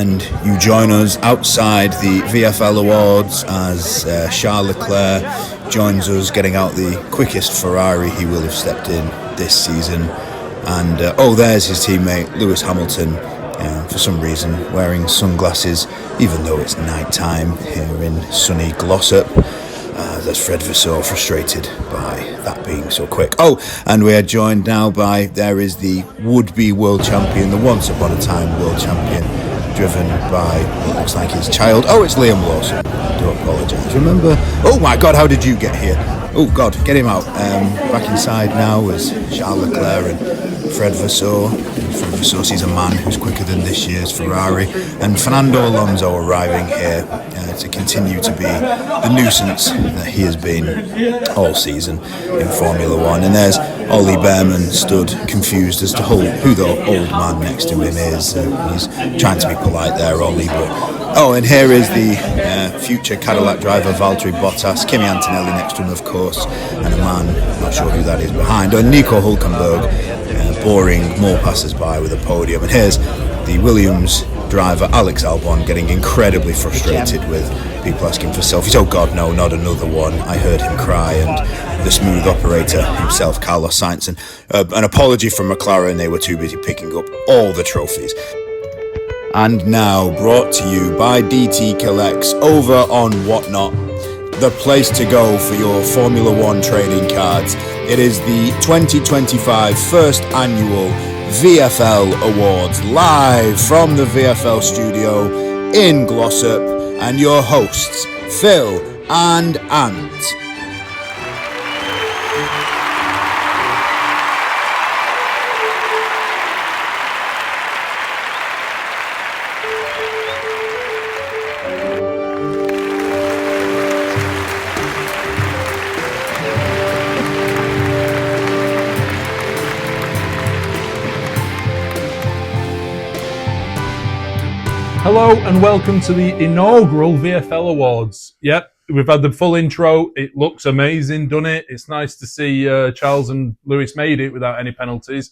and you join us outside the VFL Awards as Charles Leclerc joins us, getting out the quickest Ferrari he will have stepped in this season. And there's his teammate Lewis Hamilton, for some reason wearing sunglasses, even though it's night time here in sunny Glossop. There's Fred Vasseur, frustrated by that being so quick. And we are joined now by, there is the would-be world champion, the once upon a time world champion, driven by what looks like his child. It's Liam Lawson. I do apologise. Remember? Oh my God, how did you get here? Oh God, get him out. Back inside now is Charles Leclerc and Fred Vasseur. Fred Vasseur sees a man who's quicker than this year's Ferrari, and Fernando Alonso arriving here to continue to be the nuisance that he has been all season in Formula One. And there's Ollie Behrman stood confused as to who the old man next to him is. He's trying to be polite there, Ollie, but... and here is the future Cadillac driver, Valtteri Bottas, Kimi Antonelli next to him, of course, and a man, not sure who that is behind, and Nico Hülkenberg, boring more passers-by with a podium. And here's the Williams driver, Alex Albon, getting incredibly frustrated with people asking for selfies. Oh God, no, not another one. I heard him cry. And the smooth operator himself, Carlos Sainz, and an apology from McLaren. They were too busy picking up all the trophies. And now, brought to you by DT Collects over on Whatnot, the place to go for your Formula One trading cards. It is the 2025 first annual VFL Awards, live from the VFL studio in Glossop, and your hosts, Phil and Ant. Hello and welcome to the inaugural VFL Awards. Yep, we've had the full intro. It looks amazing, doesn't it? It's nice to see Charles and Lewis made it without any penalties.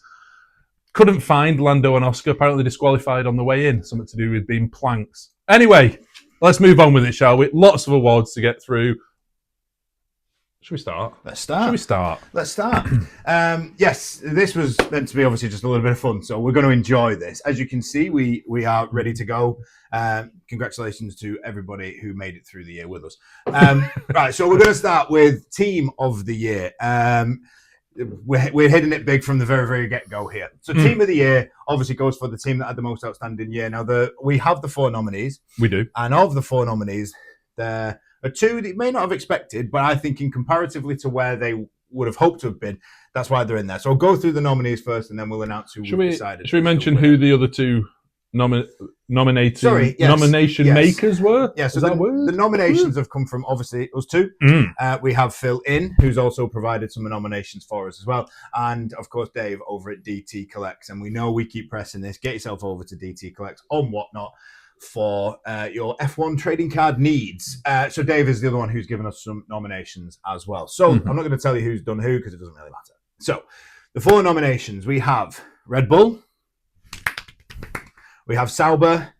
Couldn't find Lando and Oscar, apparently disqualified on the way in, something to do with being planks. Anyway, let's move on with it, shall we? Lots of awards to get through. Should we start? Let's start. Should we start? Let's start. Yes, this was meant to be obviously just a little bit of fun, so we're going to enjoy this. As you can see, we are ready to go. Congratulations to everybody who made it through the year with us. Right, so we're going to start with Team of the Year. We're hitting it big from the very, very get-go here. So Team of the Year obviously goes for the team that had the most outstanding year. Now, we have the 4 nominees. We do. And of the 4 nominees, there are 2 that you may not have expected, but I think in comparatively to where they would have hoped to have been, that's why they're in there. So I'll go through the nominees first, and then we'll announce who we've decided. Should we mention who the other 2 nomination makers were? Yeah, so the nominations have come from, obviously, us 2. We have Phil who's also provided some nominations for us as well. And, of course, Dave over at DT Collects. And we know we keep pressing this. Get yourself over to DT Collects on Whatnot for your F1 trading card needs. So Dave is the other one who's given us some nominations as well. So I'm not going to tell you who's done who because it doesn't really matter. So the 4 nominations, we have Red Bull, we have Sauber.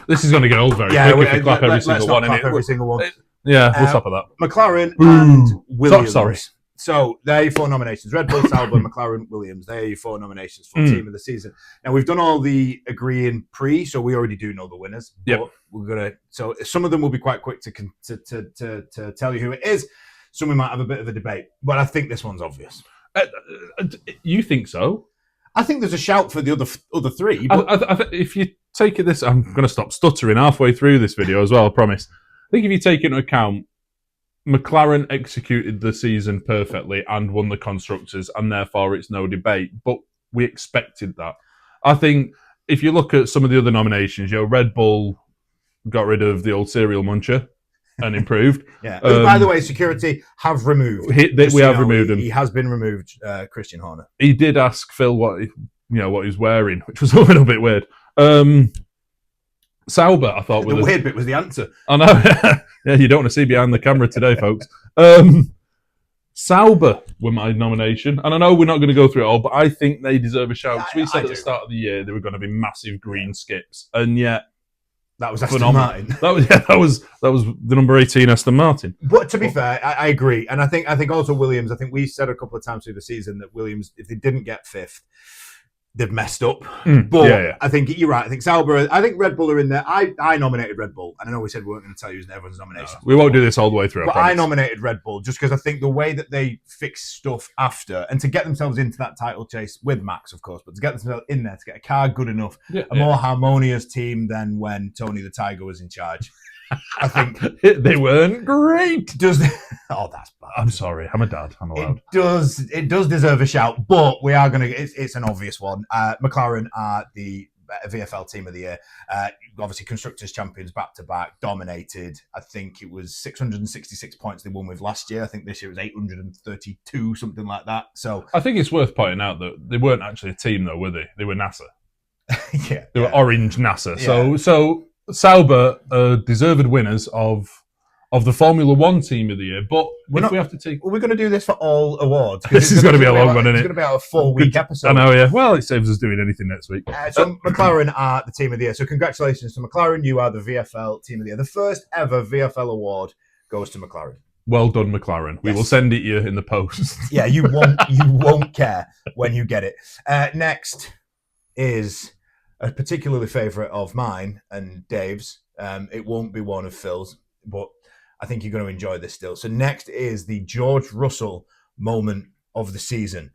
This is going to get old very quick if we clap every single one. Every single one. Yeah, we'll stop at that. McLaren and Williams. Sorry. So there are your 4 nominations. Red Bull, Sauber, McLaren, Williams. There are your 4 nominations for Team of the Season. Now, we've done all the agreeing so we already do know the winners. Yep. So some of them will be quite quick to tell you who it is. Some we might have a bit of a debate. But I think this one's obvious. You think so? I think there's a shout for the other 3. But... if you take it this... I'm going to stop stuttering halfway through this video as well, I promise. I think if you take into account McLaren executed the season perfectly and won the Constructors, and therefore it's no debate. But we expected that. I think if you look at some of the other nominations, Red Bull got rid of the old cereal muncher and improved. Yeah. By the way, security have removed. We have removed him. He has been removed, Christian Horner. He did ask Phil what he was wearing, which was a little bit weird. Sauber, I thought. The weird bit was the answer. I know. Yeah, you don't want to see behind the camera today, folks. Sauber were my nomination. And I know we're not going to go through it all, but I think they deserve a shout. Because we said at the start of the year they were going to be massive green skips. And yet, That was Aston phenomenal. Martin. That was the number 18 Aston Martin. But to be fair, I agree, and I think also Williams. I think we said a couple of times through the season that Williams, if they didn't get fifth, they've messed up. But I think you're right. I think Sauber. I think Red Bull are in there. I nominated Red Bull, and I know we said we weren't going to tell you everyone's nominations. We won't do this all the way through. But I nominated Red Bull just because I think the way that they fix stuff after, and to get themselves into that title chase with Max, of course, but to get themselves in there, to get a car good enough, a more harmonious team than when Tony the Tiger was in charge. I think they weren't great. That's bad. I'm sorry. I'm a dad. I'm allowed. It does deserve a shout, but we are going to. It's an obvious one. McLaren are the VFL Team of the Year. Obviously, constructors champions back to back, dominated. I think it was 666 points they won with last year. I think this year it was 832, something like that. So I think it's worth pointing out that they weren't actually a team, though, were they? They were NASA. They were orange NASA. So Sauber are deserved winners of the Formula One Team of the Year, but we have to take... We're going to do this for all awards. This is going to be a long one, isn't it? It's going to be a 4-week episode. I know, yeah. Well, it saves us doing anything next week. So McLaren are the Team of the Year. So congratulations to McLaren. You are the VFL Team of the Year. The first ever VFL award goes to McLaren. Well done, McLaren. Yes. We will send it you in the post. Yeah, you won't care when you get it. Next is a particularly favourite of mine and Dave's. It won't be one of Phil's, but I think you're going to enjoy this still. So next is the George Russell moment of the season.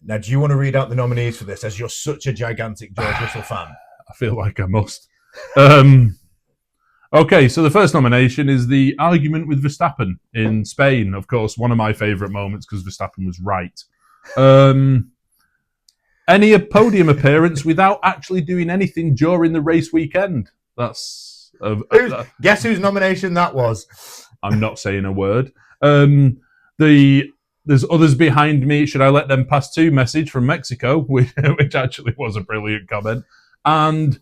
Now, do you want to read out the nominees for this, as you're such a gigantic George Russell fan? I feel like I must. Okay, so the first nomination is the argument with Verstappen in Spain. Of course, one of my favourite moments because Verstappen was right. Any podium appearance without actually doing anything during the race weekend. That's... guess whose nomination that was? I'm not saying a word. There's others behind me. Should I let them pass too? Message from Mexico, which actually was a brilliant comment. And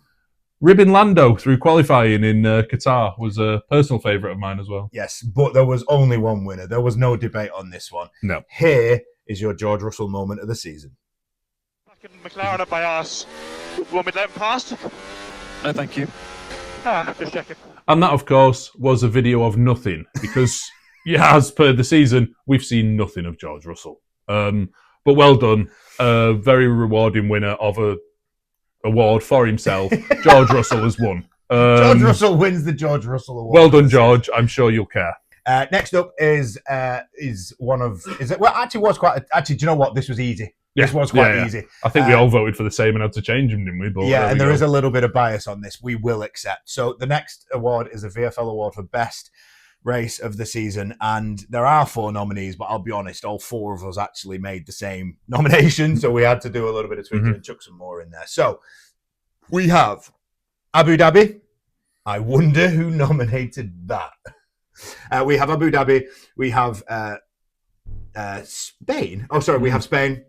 ribbon Lando through qualifying in Qatar was a personal favourite of mine as well. Yes, but there was only one winner. There was no debate on this one. No. Here is your George Russell moment of the season. McLaren up by us. Want me to let him past? No, thank you. Just checking. And that, of course, was a video of nothing because, as per the season, we've seen nothing of George Russell. But well done. Very rewarding winner of a award for himself. George Russell has won. George Russell wins the George Russell Award. Well done, George. I'm sure you'll care. Next up is one of... Actually, do you know what? This was easy. This was quite easy. I think we all voted for the same and had to change them, didn't we? But and there is a little bit of bias on this. We will accept. So the next award is a VFL award for best race of the season. And there are 4 nominees, but I'll be honest, all 4 of us actually made the same nomination. So we had to do a little bit of tweaking and chuck some more in there. So we have Abu Dhabi. I wonder who nominated that. We have Abu Dhabi. We have Spain. Oh, sorry. We have Spain.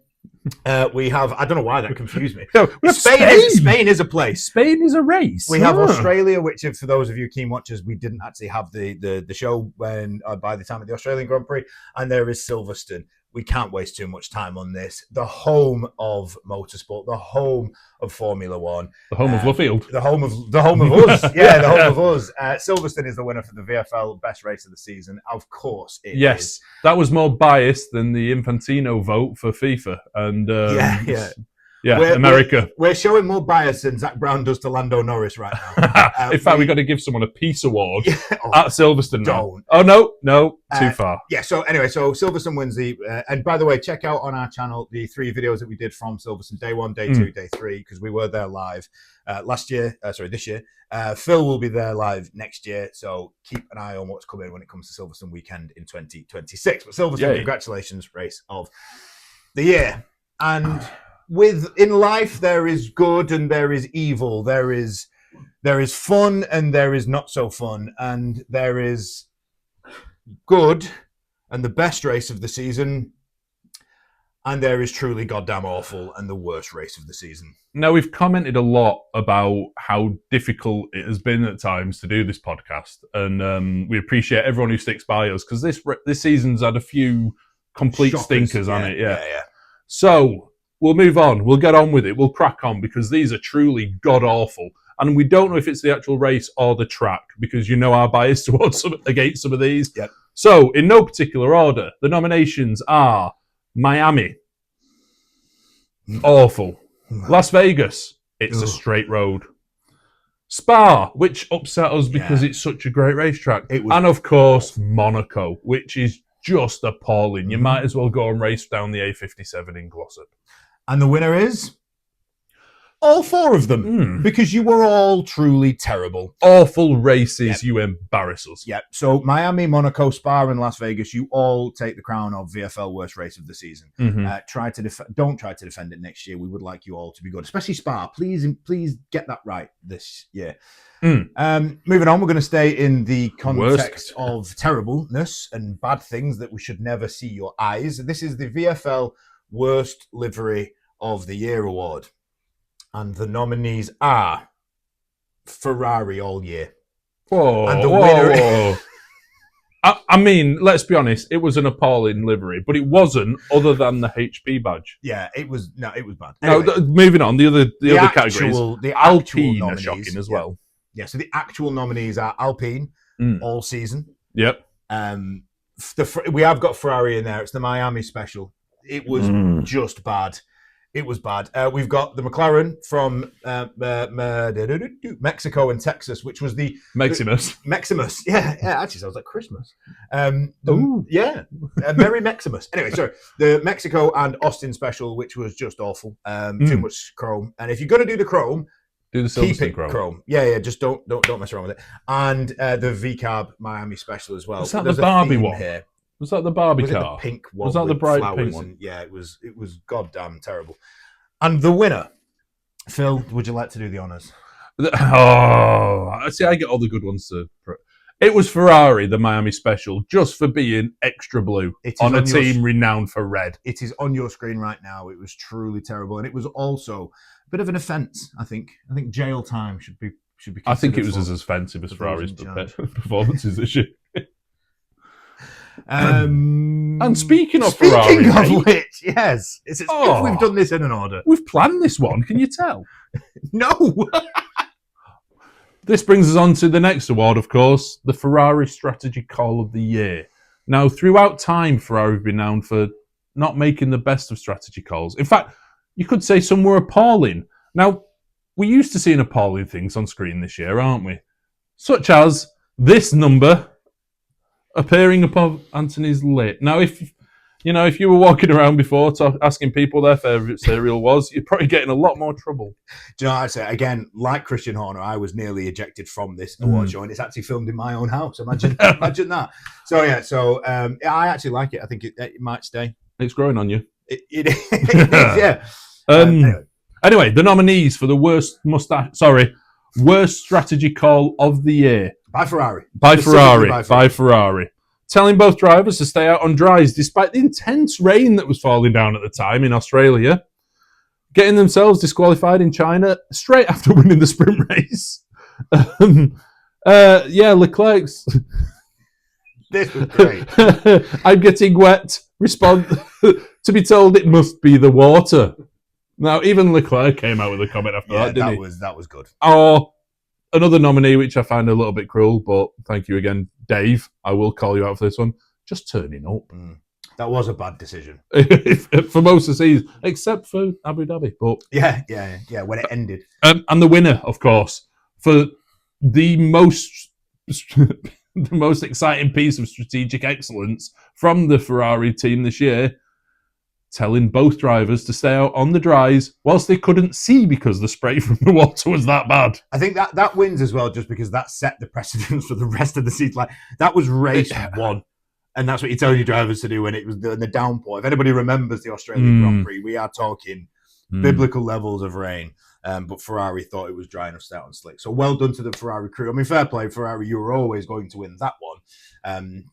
We have... I don't know why that confused me. No, Spain is a place. Spain is a race. We have Australia, which, for those of you keen watchers, we didn't actually have the show when by the time of the Australian Grand Prix. And there is Silverstone. We can't waste too much time on this. The home of motorsport, the home of Formula One, the home of Luffield, the home of us. Yeah, the home of us. Silverstone is the winner for the VFL Best Race of the Season. Of course, it is. That was more biased than the Infantino vote for FIFA. And America. We're showing more bias than Zach Brown does to Lando Norris right now. In fact, we've got to give someone a peace award at Silverstone now. Don't. Oh, no, too far. Yeah, so anyway, Silverstone wins the... and by the way, check out on our channel the 3 videos that we did from Silverstone, day 1, day 2, day 3, because we were there live this year. Phil will be there live next year, so keep an eye on what's coming when it comes to Silverstone weekend in 2026. But Silverstone, congratulations, race of the year. And... in life there is good and there is evil, there is fun and there is not so fun, and there is good and the best race of the season, and there is truly goddamn awful and the worst race of the season. Now, we've commented a lot about how difficult it has been at times to do this podcast, and we appreciate everyone who sticks by us, because this season's had a few complete stinkers on it. Yeah. So we'll move on. We'll get on with it. We'll crack on, because these are truly god-awful. And we don't know if it's the actual race or the track, because you know our bias against some of these. Yep. So, in no particular order, the nominations are Miami. Awful. Las Vegas. It's a straight road. Spa, which upset us because it's such a great racetrack. And of course, Monaco, which is just appalling. You might as well go and race down the A57 in Glossop. And the winner is all 4 of them, because you were all truly terrible. Awful races, you embarrass us. Yep. So Miami, Monaco, Spa, and Las Vegas, you all take the crown of VFL worst race of the season. Don't try to defend it next year. We would like you all to be good, especially Spa. Please get that right this year. Moving on, we're going to stay in the context of terribleness and bad things that we should never see your eyes. This is the VFL Worst Livery of the Year award. And the nominees are Ferrari all year. Whoa, and the winner... I mean, let's be honest, it was an appalling livery, but it wasn't other than the HP badge. Yeah, it was bad. Anyway, moving on, the other categories. The Alpine nominees, are shocking as well. Yeah, so the actual nominees are Alpine all season. Yep. We have got Ferrari in there. It's the Miami special. It was just bad. It was bad. We've got the McLaren from Mexico and Texas, which was the Maximus. Yeah, actually sounds like Christmas. Merry Maximus. Anyway, sorry. The Mexico and Austin special, which was just awful. Too much chrome. And if you're going to do the chrome, do the Silverstone chrome. Yeah. Just don't mess around with it. And the VCARB Miami special as well. Was that the Barbie one? Here. Was that the Barbie car? The pink one? Was that the bright pink one? Yeah, it was goddamn terrible. And the winner, Phil, would you like to do the honours? Oh, see, I get all the good ones to. It was Ferrari, the Miami special, just for being extra blue on a team renowned for red. It is on your screen right now. It was truly terrible, and it was also a bit of an offence. I think jail time should be. I think it was as offensive as Ferrari's performances this year. And speaking of Ferrari, which, yes, it's if we've done this in an order. We've planned this one, can you tell? No. This brings us on to the next award, of course, the Ferrari Strategy Call of the Year. Now, throughout time, Ferrari have been known for not making the best of strategy calls. In fact, you could say some were appalling. Now, we're used to seeing appalling things on screen this year, aren't we? Such as this number appearing above Anthony's lip. Now, if you were walking around before asking people their favourite cereal was, you're probably getting a lot more trouble. Do you know what I'd say? Again, like Christian Horner, I was nearly ejected from this award show, and it's actually filmed in my own house. Imagine that. So, I actually like it. I think it might stay. It's growing on you. It is, yeah. Anyway, the nominees for the worst strategy call of the year. By Ferrari. By Ferrari. Telling both drivers to stay out on dries despite the intense rain that was falling down at the time in Australia. Getting themselves disqualified in China straight after winning the sprint race. Leclerc's... This was great. I'm getting wet. Respond to be told it must be the water. Now, even Leclerc came out with a comment after that, didn't he? That was good. Or another nominee, which I find a little bit cruel, but thank you again, Dave. I will call you out for this one. Just turning up. That was a bad decision. For most of the season, except for Abu Dhabi. But yeah, when it ended. And the winner, of course, for the most exciting piece of strategic excellence from the Ferrari team this year, telling both drivers to stay out on the dries whilst they couldn't see because the spray from the water was that bad. I think that wins as well, just because that set the precedence for the rest of the season. Like, that was race one, and that's what you're telling your drivers to do when it was the downpour. If anybody remembers the Australian Grand Prix, we are talking biblical levels of rain. But Ferrari thought it was dry enough to stay out on slick. So well done to the Ferrari crew. I mean, fair play, Ferrari. You were always going to win that one.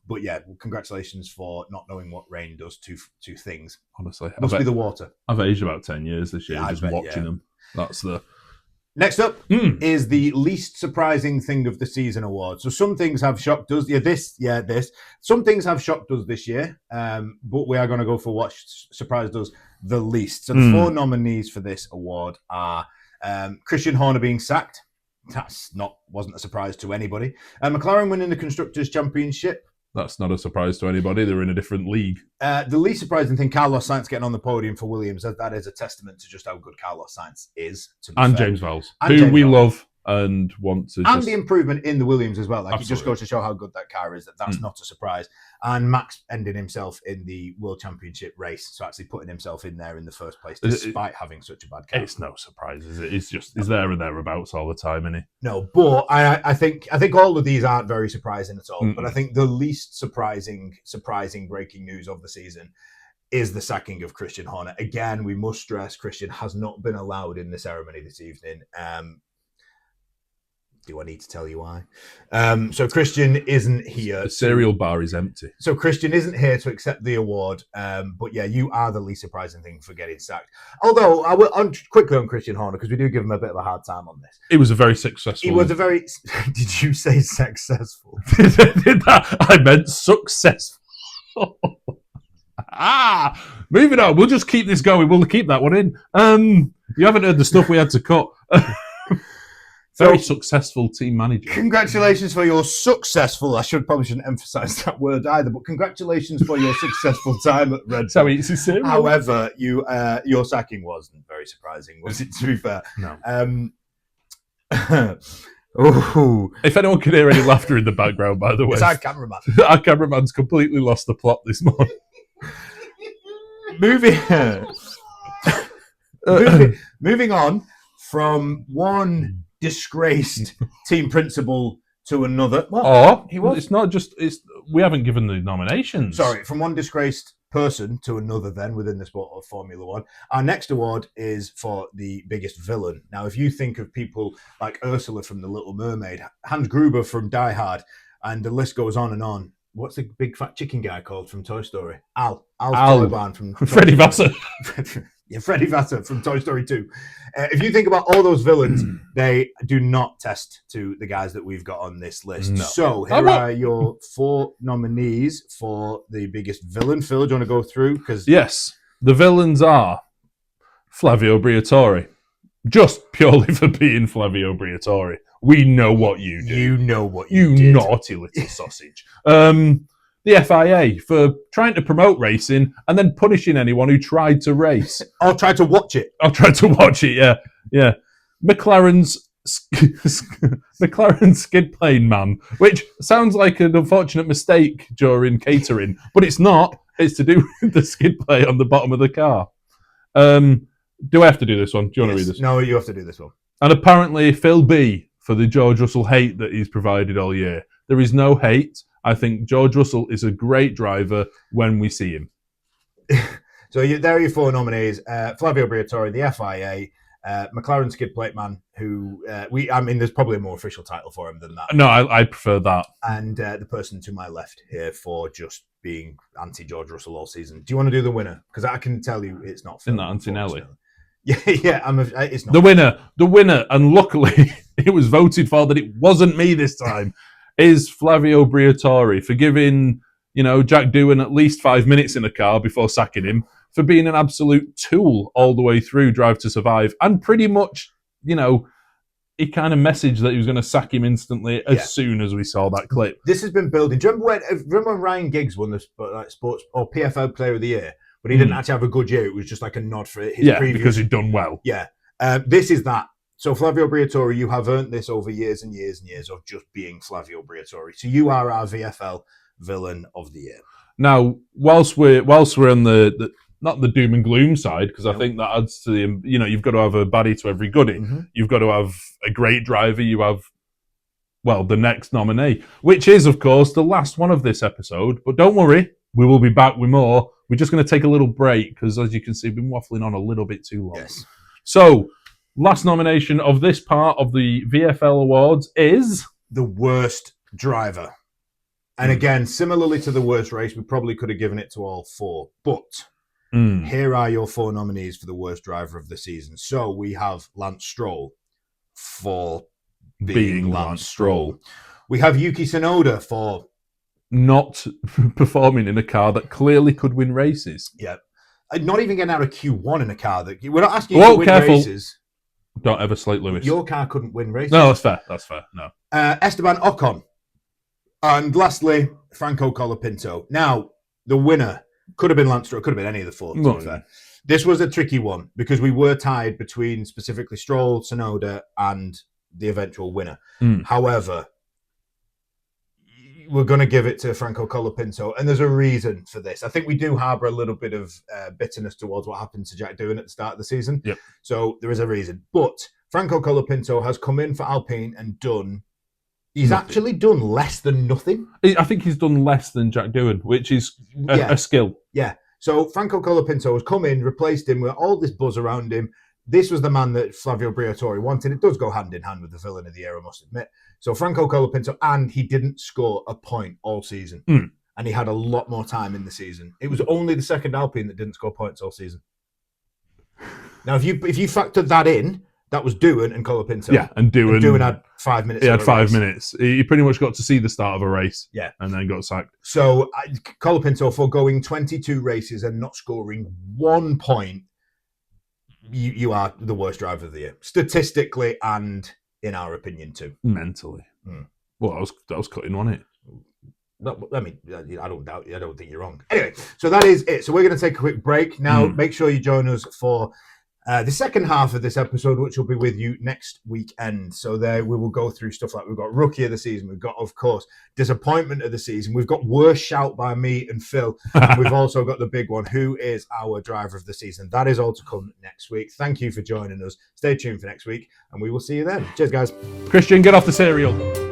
But yeah, congratulations for not knowing what rain does to things. Honestly, must be the water. I've aged about 10 years this year just watching them. That's the next up is the least surprising thing of the season award. So some things have shocked us. This. Some things have shocked us this year. But we are going to go for what surprised us the least. So the four nominees for this award are Christian Horner being sacked, wasn't a surprise to anybody. McLaren winning the Constructors' Championship. That's not a surprise to anybody. They're in a different league. The least surprising thing, Carlos Sainz getting on the podium for Williams, that is a testament to just how good Carlos Sainz is. And fair. James Vowles, who we love and want to. And the improvement in the Williams as well. Like, absolutely. It just goes to show how good that car is. That's not a surprise. And Max ending himself in the World Championship race, so actually putting himself in there in the first place, despite having such a bad car. It's no surprise, is it? He's there and thereabouts all the time, isn't he? No, but I think all of these aren't very surprising at all. But I think the least surprising breaking news of the season is the sacking of Christian Horner. Again, we must stress Christian has not been allowed in the ceremony this evening. Do I need to tell you why? So Christian isn't here. The cereal bar is empty. So Christian isn't here to accept the award. But yeah, you are the least surprising thing for getting sacked. Although, I will quickly on Christian Horner, because we do give him a bit of a hard time on this. He was a very successful. He was a very... Did you say successful? Did that? I meant successful. Moving on. We'll just keep this going. We'll keep that one in. You haven't heard the stuff we had to cut. Very successful team manager. Congratulations for your successful. I probably shouldn't emphasise that word either, but congratulations for your successful time at Red Bull. However, your sacking wasn't very surprising, was it? To be fair, no. If anyone can hear any laughter in the background, by the way, it's our cameraman. Our cameraman's completely lost the plot this morning. Moving on from one disgraced team principal to another. Well, he was. It's not just. We haven't given the nominations. Sorry, from one disgraced person to another. Then within the sport of Formula One, our next award is for the biggest villain. Now, if you think of people like Ursula from The Little Mermaid, Hans Gruber from Die Hard, and the list goes on and on. What's the big fat chicken guy called from Toy Story? Al Toy Barn from Freddie Vassar. Yeah, Freddie Vassar from Toy Story 2. If you think about all those villains, they do not test to the guys that we've got on this list. No. So here are your 4 nominees for the biggest villain. Phil, do you want to go through? Yes, the villains are Flavio Briatore, just purely for being Flavio Briatore. We know what you do. You know what you did. You naughty little sausage. The FIA for trying to promote racing and then punishing anyone who tried to race. Or tried to watch it. Yeah. McLaren's skid plane man, which sounds like an unfortunate mistake during catering, but it's not. It's to do with the skid plate on the bottom of the car. Do I have to do this one? Do you want to read this? No, you have to do this one. And apparently Phil B for the George Russell hate that he's provided all year. There is no hate. I think George Russell is a great driver when we see him. So there are your 4 nominees. Flavio Briatore, the FIA, McLaren skid plate man, who there's probably a more official title for him than that. No, I prefer that. And the person to my left here for just being anti-George Russell all season. Do you want to do the winner? Because I can tell you it's not Phil. Isn't that Antonelli? Yeah, it's not. The winner, and luckily it was voted for that it wasn't me this time, is Flavio Briatore for giving, Jack Doohan at least 5 minutes in a car before sacking him, for being an absolute tool all the way through Drive to Survive, and pretty much, he kind of messaged that he was going to sack him instantly as soon as we saw that clip. This has been building. Do you remember when Ryan Giggs won the sports or PFL Player of the Year? But he didn't actually have a good year. It was just like a nod for his previous... because he'd done well. Yeah. This is that. So Flavio Briatore, you have earned this over years and years and years of just being Flavio Briatore. So you are our VFL villain of the year. Now, whilst we're on the not the doom and gloom side, because I think that adds to the, you've got to have a baddie to every goodie. Mm-hmm. You've got to have a great driver. You have, the next nominee, which is, of course, the last one of this episode. But don't worry, we will be back with more. We're just going to take a little break because, as you can see, we've been waffling on a little bit too long. Yes. So, last nomination of this part of the VFL Awards is... the worst driver. And again, similarly to the worst race, we probably could have given it to all 4. But here are your 4 nominees for the worst driver of the season. So we have Lance Stroll for being Lance Stroll. We have Yuki Tsunoda for... not performing in a car that clearly could win races. Yeah. Not even getting out of Q1 in a car that... We're not asking you to win races. Don't ever slate Lewis. Your car couldn't win races. No, that's fair. That's fair. No. Esteban Ocon. And lastly, Franco Colapinto. Now, the winner could have been Lance Stroll, could have been any of the four, to be fair. This was a tricky one because we were tied between specifically Stroll, Tsunoda, and the eventual winner. However, we're going to give it to Franco Colapinto, and there's a reason for this. I think we do harbour a little bit of bitterness towards what happened to Jack Doohan at the start of the season. Yep. So there is a reason. But Franco Colapinto has come in for Alpine and done... He's actually done less than nothing. I think he's done less than Jack Doohan, which is a skill. Yeah. So Franco Colapinto has come in, replaced him with all this buzz around him. This was the man that Flavio Briatore wanted. It does go hand in hand with the villain of the year, I must admit. So Franco Colapinto, and he didn't score a point all season. And he had a lot more time in the season. It was only the second Alpine that didn't score points all season. Now, if you factor that in, that was Doohan and Colapinto. Yeah, and Doohan had 5 minutes. He had 5 minutes. He pretty much got to see the start of a race. Yeah. And then got sacked. So Colapinto, for going 22 races and not scoring 1 point, you are the worst driver of the year. Statistically and in our opinion too. Mentally. Well, that was cutting, wasn't it? No, I mean, I don't doubt you. I don't think you're wrong. Anyway, so that is it. So we're going to take a quick break. Now, make sure you join us for the second half of this episode, which will be with you next weekend. So there we will go through stuff like we've got Rookie of the Season. We've got, of course, Disappointment of the Season. We've got Worst Shout by me and Phil. And we've also got the big one, who is our Driver of the Season. That is all to come next week. Thank you for joining us. Stay tuned for next week, and we will see you then. Cheers, guys. Christian, get off the cereal.